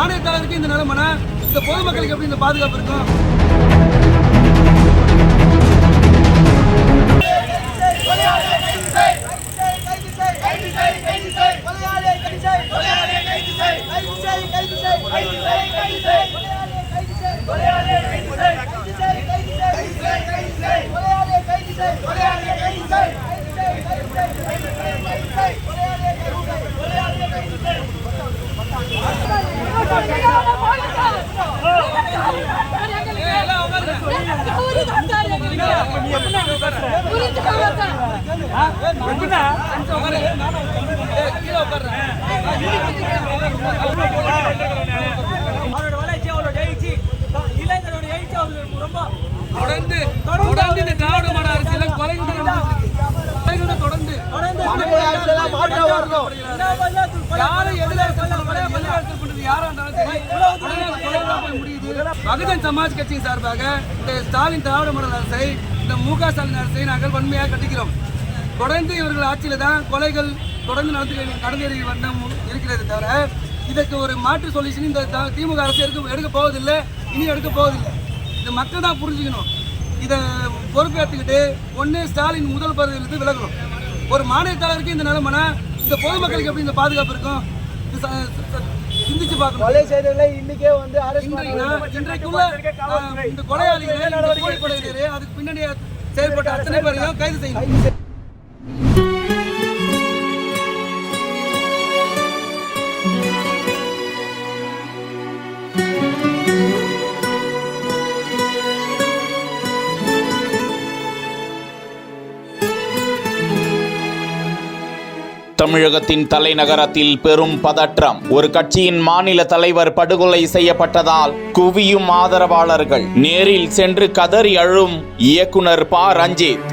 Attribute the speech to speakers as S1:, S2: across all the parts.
S1: மாநிலத்தாளருக்கு இந்த நிலைமைனா இந்த பொதுமக்களுக்கு எப்படி இந்த பாதுகாப்பு இருக்கும்? தொடர்ந்து இந்த திராவிட மாடல் அரசியல தொடர்ந்து பகுஜன் சமாஜ் கட்சியின் சார்பாக இந்த ஸ்டாலின் திராவிட மாடல் அரசை, இந்த மு.க. ஸ்டாலின் அரசை நாங்கள் வன்மையாக கண்டிக்கிறோம். தொடர்ந்து இவர்கள் ஆட்சியில தான் கொலைகள் தொடர்ந்து நடந்தேறி வண்ணம் இருக்கிறது தவிர இதற்கு ஒரு மாற்று சொல்யூஷன் இந்த திமுக அரசு எடுக்க போவதில்லை, இனி எடுக்க போவதில்லை. இந்த மக்கள் தான் புரிஞ்சுக்கணும். இதை பொறுப்பேற்றுக்கிட்டு ஒன்று ஸ்டாலின் முதல் பதவியிலிருந்து விலகணும். ஒரு மாநிலத்தாளருக்கு இந்த நிலைமைனா இந்த பொதுமக்களுக்கு எப்படி இந்த பாதுகாப்பு இருக்கும்? சிந்திச்சு பார்க்கணும். கொலை செய்தவர்களை இன்னைக்கே வந்து இன்றைக்குள்ள இந்த கொலையாளிகளை, அதுக்கு பின்னாடி செயல்பட்ட அத்தனை பேரையும் கைது செய்யணும்.
S2: தமிழகத்தின் தலைநகரத்தில் பெரும் பதற்றம். ஒரு கட்சியின் மாநில தலைவர் படுகொலை செய்யப்பட்டதால் குவியும் ஆதரவாளர்கள். நேரில் சென்று கதறி அழும் இயக்குனர் ப. ரஞ்சித்.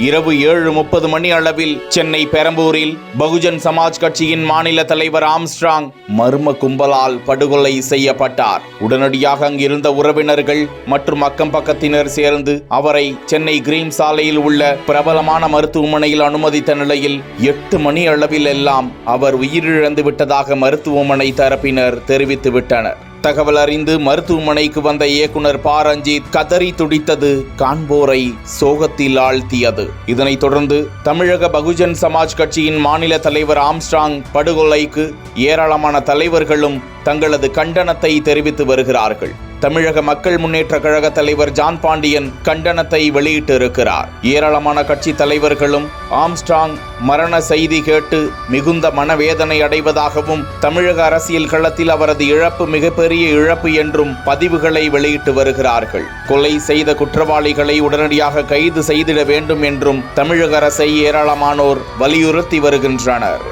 S2: இரவு 7:30 மணி அளவில் சென்னை பெரம்பூரில் பகுஜன் சமாஜ் கட்சியின் மாநில தலைவர் ஆம்ஸ்ட்ராங் மர்ம கும்பலால் படுகொலை செய்யப்பட்டார். உடனடியாக அங்கிருந்த உறவினர்கள் மற்றும் அக்கம் பக்கத்தினர் சேர்ந்து அவரை சென்னை கிரீம் சாலையில் உள்ள பிரபலமான மருத்துவமனையில் அனுமதித்த நிலையில் 8 மணி அளவில் எல்லாம் அவர் உயிரிழந்து விட்டதாக மருத்துவமனை தரப்பினர் தெரிவித்துவிட்டனர். தகவல் அறிந்து மருத்துவமனைக்கு வந்த இயக்குனர் ப. ரஞ்சித் கதறி துடித்தது காண்போரை சோகத்தில் ஆழ்த்தியது. இதனைத் தொடர்ந்து தமிழக பகுஜன் சமாஜ் கட்சியின் மாநில தலைவர் ஆம்ஸ்ட்ராங் படுகொலைக்கு ஏராளமான தலைவர்களும் தங்களது கண்டனத்தை தெரிவித்து வருகிறார்கள். தமிழக மக்கள் முன்னேற்ற கழக தலைவர் ஜான் பாண்டியன் கண்டனத்தை வெளியிட்டிருக்கிறார். ஏராளமான கட்சி தலைவர்களும் ஆம்ஸ்ட்ராங் மரண செய்தி கேட்டு மிகுந்த மனவேதனை அடைவதாகவும் தமிழக அரசியல் களத்தில் அவரது இழப்பு மிகப்பெரிய இழப்பு என்றும் பதிவுகளை வெளியிட்டு வருகிறார்கள். கொலை செய்த குற்றவாளிகளை உடனடியாக கைது செய்திட வேண்டும் என்றும் தமிழக அரசை ஏராளமானோர் வலியுறுத்தி வருகின்றனர்.